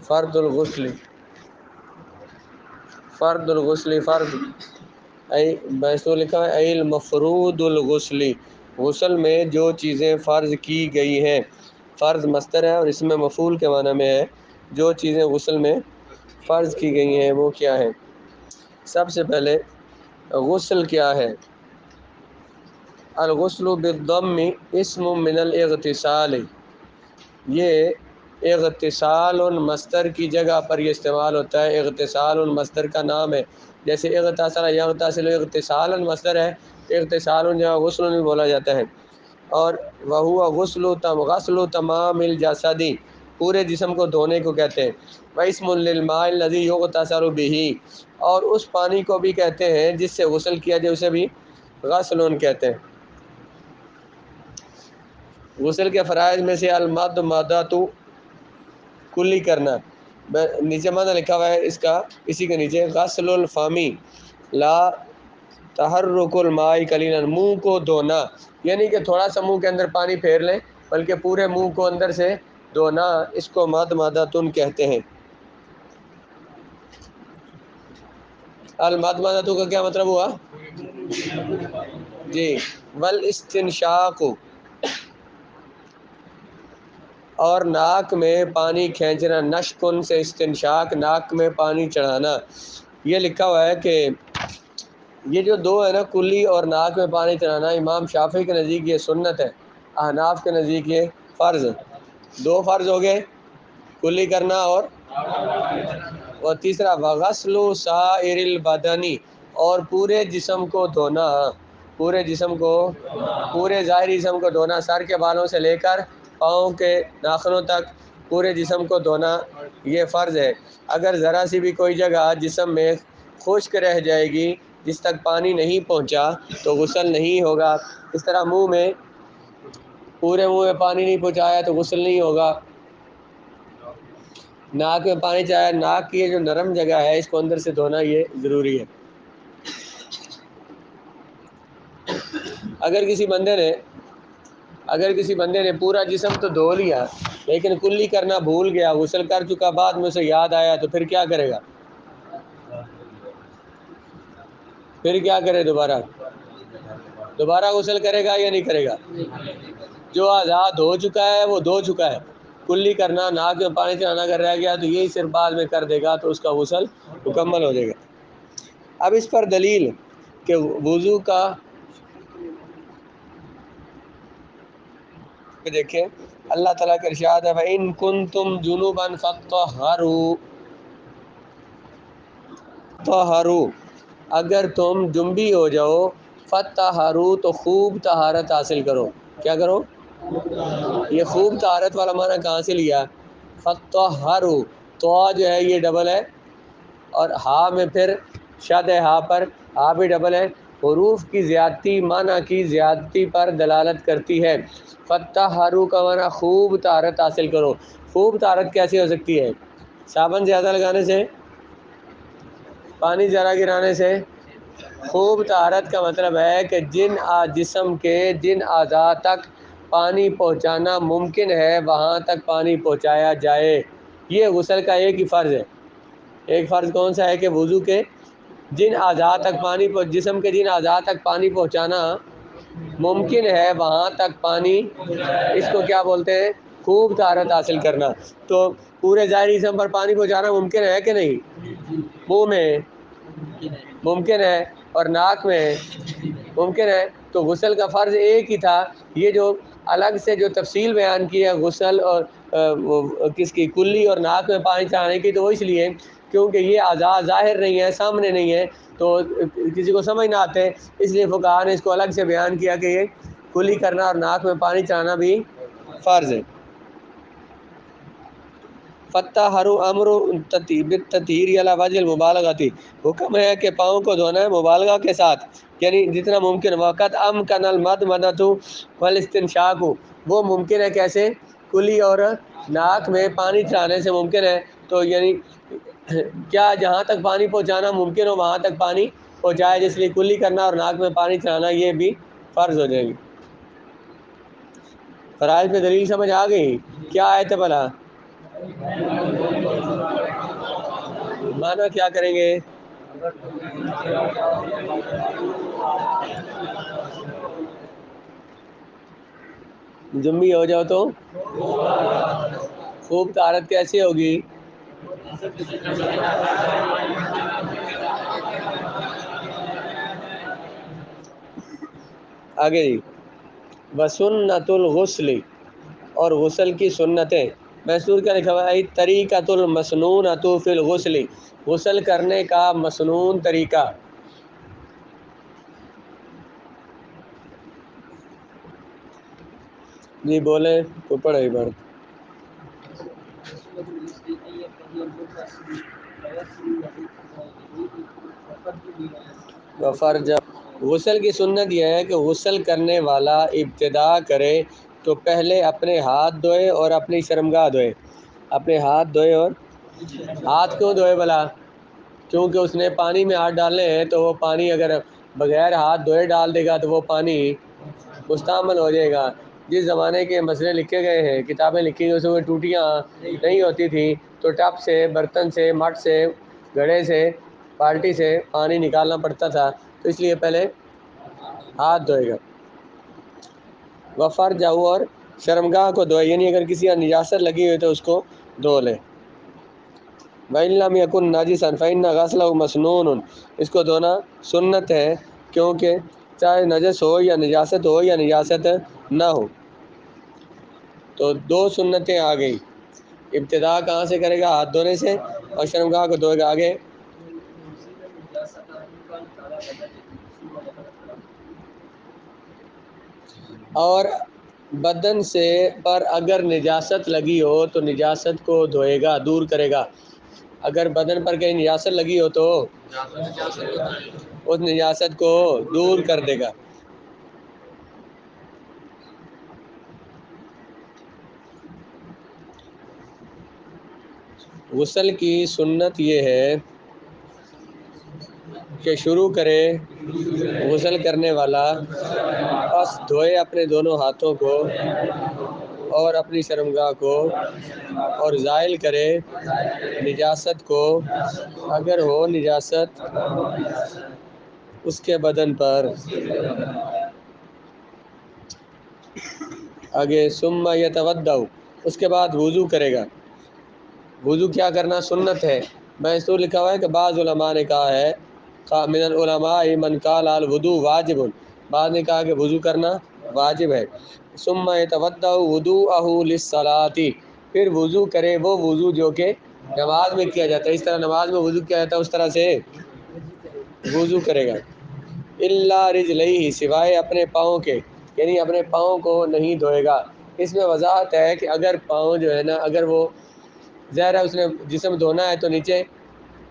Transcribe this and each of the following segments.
فرد الغسل، فرد الغسل، فرد بیسو لکھا ہے ای المفروض الغسل، غسل میں جو چیزیں فرض کی گئی ہیں، فرض مصدر ہے اور اس میں مفعول کے معنی میں ہے، جو چیزیں غسل میں فرض کی گئی ہیں وہ کیا ہیں؟ سب سے پہلے غسل کیا ہے؟ الغسل بالضم اسم من الاغتسال، یہ اغتسال مصدر کی جگہ پر یہ استعمال ہوتا ہے، اغتسال مصدر کا نام ہے، جیسے اغتسل یغتسل اغتسال مصدر ہے، اغتسال جہاں غسل بھی بولا جاتا ہے، اور وہو غسل تمام الجسد، پورے جسم کو دھونے کو کہتے ہیں، واسم للماء الذی یغتسل بہ، اور اس پانی کو بھی کہتے ہیں جس سے غسل کیا جائے اسے بھی غسل کہتے ہیں۔ غسل کے فرائض میں سے المضمضۃ، کلی کرنا، نیچے معنی لکھا ہوا ہے اس کا، اسی کے نیچے غسل الفمی لا تحرک الماء قلیلا، منہ کو دھونا، یعنی کہ تھوڑا سا منہ کے اندر پانی پھیر لیں بلکہ پورے منہ کو اندر سے دھونا، اس کو مضمضۃ کہتے ہیں۔ المضمضۃ کا کیا مطلب ہوا؟ جی، والاستنشاق، اور ناک میں پانی کھینچنا، نشکن سے استنشاق، ناک میں پانی چڑھانا۔ یہ لکھا ہوا ہے کہ یہ جو دو ہے نا، کلی اور ناک میں پانی چڑھانا، امام شافعی کے نزدیک یہ سنت ہے، احناف کے نزدیک یہ فرض ہے۔ دو فرض ہو گئے، کلی کرنا اور تیسرا وغسل سائر البدن، اور پورے جسم کو دھونا، پورے جسم کو، پورے ظاہری جسم کو دھونا، سر کے بالوں سے لے کر پاؤں کے ناخنوں تک پورے جسم کو دھونا، یہ فرض ہے۔ اگر ذرا سی بھی کوئی جگہ جسم میں خشک رہ جائے گی جس تک پانی نہیں پہنچا تو غسل نہیں ہوگا۔ اس طرح منہ میں، پورے منہ میں پانی نہیں پہنچایا تو غسل نہیں ہوگا۔ ناک میں پانی چاہے، ناک کی یہ جو نرم جگہ ہے اس کو اندر سے دھونا یہ ضروری ہے۔ اگر کسی بندے نے پورا جسم تو دھو لیا لیکن کلی کرنا بھول گیا، غسل کر چکا، بعد میں اسے یاد آیا تو پھر کیا کرے گا؟ پھر کیا کرے؟ دوبارہ غسل کرے گا یا نہیں کرے گا؟ جو آزاد دھو چکا ہے وہ دھو چکا ہے، کلی کرنا، ناک میں پانی چڑھانا اگر رہ گیا تو یہی صرف بعد میں کر دے گا تو اس کا غسل مکمل ہو جائے گا۔ اب اس پر دلیل کہ وضو کا، دیکھیں اللہ تعالیٰ کا ارشاد ہے وَإِن كُنتُمْ جُنُبًا فَطَّهَّرُوا، اگر تم جنبی ہو جاؤ، فَطَّهَّرُوا تو خوب طہارت حاصل کرو۔ کیا کرو؟ یہ خوب طہارت والا معنی کہاں سے لیا؟ فَطَّهَّرُوا، تو جو ہے یہ ڈبل ہے اور ہا میں پھر شد ہے، ہا پر ہا بھی ڈبل ہے، حروف کی زیادتی معنی کی زیادتی پر دلالت کرتی ہے۔ فَطَّهَّرُوا کا معنی خوب طہارت حاصل کرو۔ خوب طہارت کیسی ہو سکتی ہے؟ صابن زیادہ لگانے سے؟ پانی زیادہ گرانے سے؟ خوب طہارت کا مطلب ہے کہ جسم کے جن اعضاء تک پانی پہنچانا ممکن ہے وہاں تک پانی پہنچایا جائے۔ یہ غسل کا ایک ہی فرض ہے۔ ایک فرض کون سا ہے؟ کہ وضو کے جن اعضاء تک پانی، جسم کے جن اعضاء تک پانی پہنچانا ممکن ہے وہاں تک پانی، اس کو کیا بولتے ہیں؟ خوب طہارت حاصل کرنا۔ تو پورے ظاہری جسم پر پانی پہنچانا ممکن ہے کہ نہیں؟ منہ میں ممکن ہے اور ناک میں ممکن ہے، تو غسل کا فرض ایک ہی تھا۔ یہ جو الگ سے جو تفصیل بیان کی ہے غسل اور کس کی، کلی اور ناک میں پانی چڑھانے کی، تو وہ اس لیے کیونکہ یہ اعضاء ظاہر نہیں ہے، سامنے نہیں ہے، تو کسی کو سمجھ نہ آتے، اس لیے فقہاء نے اس کو الگ سے بیان کیا کہ یہ کلی کرنا اور ناک میں پانی چڑھانا بھی فرض ہے۔ فَطَّهَّرُوا امر بالتطہیر علی وجہ المبالغۃ، حکم ہے کہ پاؤں کو دھونا ہے مبالغہ کے ساتھ، یعنی جتنا ممکن۔ وقت امکن المضمضۃ والاستنشاق، وہ ممکن ہے کیسے؟ کلی اور ناک میں پانی چڑھانے سے ممکن ہے۔ تو یعنی کیا جہاں تک پانی پہنچانا ممکن ہو وہاں تک پانی پہنچائے، جس لیے کلی کرنا اور ناک میں پانی چڑھانا یہ بھی فرض ہو جائے گی۔ فرائض میں دلیل سمجھ آ گئی؟ کیا آیت ہے بھلا؟ معنی کیا کریں گے؟ جمبی ہو جاؤ تو خوب طہارت کیسی ہوگی؟ آگے جی، وسنۃ الغسل، اور غسل کی سنتیں. محصور کا لکھا ہوا ہے طریقۃ المسنونۃ فی الغسل، غسل کرنے کا مسنون طریقہ. جی بولیں تو پڑھے بار. فرج، غسل کی سنت یہ ہے کہ غسل کرنے والا ابتدا کرے تو پہلے اپنے ہاتھ دھوئے اور اپنی شرمگاہ دھوئے. اپنے ہاتھ دھوئے، اور ہاتھ کیوں دھوئے بلا؟ کیونکہ اس نے پانی میں ہاتھ ڈالنے ہیں، تو وہ پانی اگر بغیر ہاتھ دھوئے ڈال دے گا تو وہ پانی مستعمل ہو جائے گا. جس زمانے کے مسئلے لکھے گئے ہیں، کتابیں لکھی گئی، اس میں ٹوٹیاں نہیں ہوتی تھیں، تو ٹب سے، برتن سے، مٹ سے، گھڑے سے، بالٹی سے پانی نکالنا پڑتا تھا، تو اس لیے پہلے ہاتھ دھوئے گا. وفر جاؤ، اور شرمگاہ کو دھوئے، یعنی اگر کسی کا نجاست لگی ہوئی تو اس کو دھو لے. وَإِن لَّمْ يَكُن نَّاجِسًا فَإِنَّ غَسْلَهُ مَسْنُونٌ، اس کو دھونا سنت ہے، کیونکہ چاہے نجس ہو یا نجاست نہ ہو. تو دو سنتیں آ گئی. ابتدا کہاں سے کرے گا؟ ہاتھ دھونے سے، اور شرمگاہ کو دھوئے گا. آگے اور بدن سے پر اگر نجاست لگی ہو تو نجاست کو دھوئے گا، دور کرے گا. اگر بدن پر کہیں نجاست لگی ہو تو اس نجاست کو دور کر دے گا. غسل کی سنت یہ ہے کہ شروع کرے غسل کرنے والا، بس دھوئے اپنے دونوں ہاتھوں کو اور اپنی شرمگاہ کو، اور زائل کرے نجاست کو اگر ہو نجاست اس کے بدن پر. آگے ثم یتوضأ، اس کے بعد وضو کرے گا. وضو کیا کرنا سنت ہے. محصور لکھا ہوا ہے کہ بعض علماء نے کہا ہے، من العلماء من قال الوضوء واجب، بعض نے کہا کہ وضو کرنا واجب ہے. ثم يتوضأ وضوءه للصلاة، پھر وضو کرے وہ وضو جو کہ نماز میں کیا جاتا ہے. اس طرح نماز میں وضو کیا جاتا ہے، اس طرح سے وضو کرے گا. الا رجليه، سوائے اپنے پاؤں کے، یعنی اپنے پاؤں کو نہیں دھوئے گا. اس میں وضاحت ہے کہ اگر پاؤں جو ہے نا، اگر وہ ظاہر ہے اس نے جسم دھونا ہے تو نیچے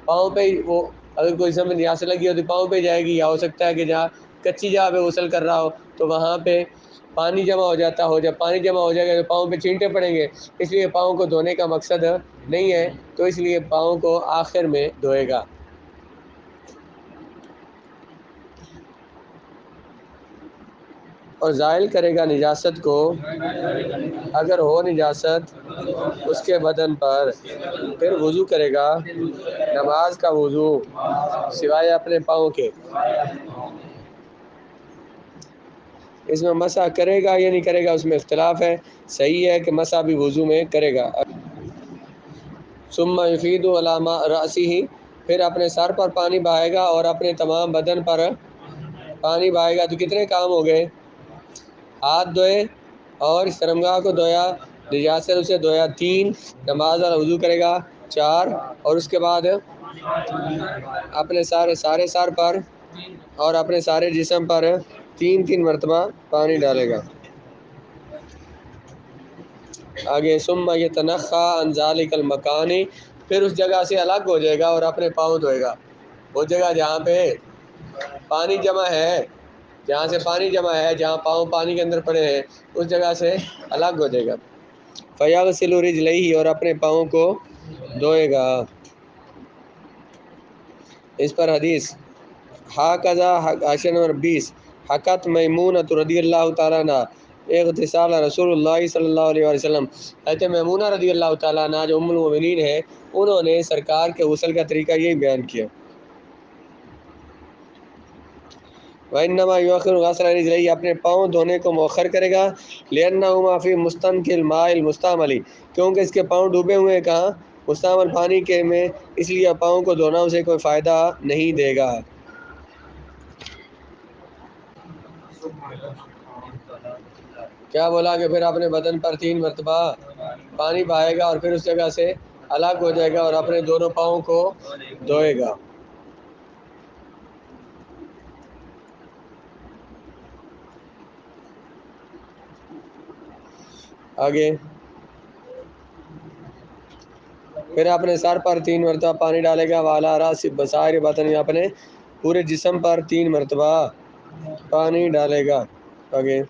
پاؤں پہ ہی، وہ اگر کوئی جسم میں نجاست لگی ہو تو پاؤں پہ جائے گی، یا ہو سکتا ہے کہ جہاں کچی جگہ پہ غسل کر رہا ہو تو وہاں پہ پانی جمع ہو جاتا ہو. جب پانی جمع ہو جائے گا تو پاؤں پہ چھینٹے پڑیں گے، اس لیے پاؤں کو دھونے کا مقصد نہیں ہے، تو اس لیے پاؤں کو آخر میں دھوئے گا. اور زائل کرے گا نجاست کو اگر ہو نجاست اس کے بدن پر. پھر وضو کرے گا، نماز کا وضو، سوائے اپنے پاؤں کے. اس میں مسح کرے گا یا نہیں کرے گا، اس میں اختلاف ہے. صحیح ہے کہ مسح بھی وضو میں کرے گا. ثم یفیض علی رأسہ، پھر اپنے سر پر پانی بہائے گا اور اپنے تمام بدن پر پانی بہائے گا. تو کتنے کام ہو گئے؟ ہاتھ دھوئے اور شرمگاہ کو دھویا، نجاست اسے دھویا 3، نماز والا وضو کرے گا 4، اور اس کے بعد اپنے سارے سر پر اور اپنے سارے جسم پر 3 مرتبہ پانی ڈالے گا. آگے ثم یتنخى عن ذلك المکان، پھر اس جگہ سے الگ ہو جائے گا اور اپنے پاؤں دھوئے گا. وہ جگہ جہاں پہ پانی جمع ہے، جہاں سے پانی جمع ہے، جہاں پاؤں پانی کے اندر پڑے ہیں، اس جگہ سے الگ ہو جائے گا. فیغسل رجليه، اور اپنے پاؤں کو دھوئے گا. اس پر حدیث حاشیہ نمبر 20، حکت میمونۃ رضی اللہ تعالیٰ عنہ، اغتسال رسول اللہ صلی اللہ علیہ وسلم۔ حضرت میمونہ رضی اللہ تعالیٰ عنہ جو ام المؤمنین ہے، انہوں نے سرکار کے غسل کا طریقہ یہی بیان کیا۔ وَإِنَّمَا يُؤَخِّرُ غَسْلَ رِجْلَيْهِ، اپنے پاؤں دھونے کو مؤخر کرے گا، لِأَنَّهُمَا فِي مُسْتَنْقِعِ الْمَاءِ الْمُسْتَعْمَلِ، کیونکہ اس کے پاؤں ڈوبے ہوئے ہیں کہاں؟ مستعمل پانی کے میں، اس لیے پاؤں کو دھونا اسے کوئی فائدہ نہیں دے گا۔ کیا بولا کہ پھر اپنے بدن پر 3 مرتبہ پانی بہائے گا اور پھر اس جگہ سے الگ ہو جائے گا اور اپنے دونوں پاؤں کو دھوئے گا۔ آگے پھر اپنے سر پر 3 مرتبہ پانی ڈالے گا، والا راس بسائر بدن، اپنے پورے جسم پر 3 مرتبہ پانی ڈالے گا۔ آگے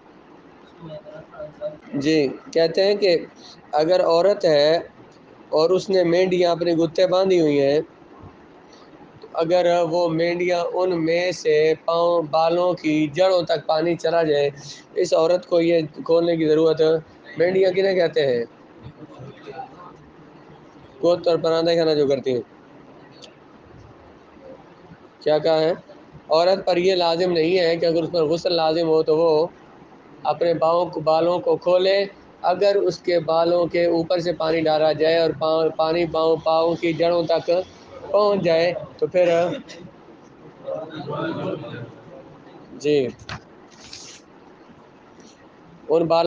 جی کہتے ہیں کہ اگر عورت ہے اور اس نے مینڈیاں اپنے گتے باندھی ہوئی ہیں، اگر وہ مینڈیاں ان میں سے پاؤں بالوں کی جڑوں تک پانی چلا جائے، اس عورت کو یہ کھولنے کی ضرورت ہے۔ مینڈیاں کنہیں کہتے ہیں؟ کوت اور پراندہ کھانا جو کرتی ہیں۔ کیا کہا ہے؟ عورت پر یہ لازم نہیں ہے کہ اگر اس پر غسل لازم ہو تو وہ اپنے بالوں کو کھولے۔ اگر اس کے بالوں کے اوپر سے پانی ڈالا جائے اور پانی پاؤں کی جڑوں تک پہنچ جائے تو پھر جی ان بالوں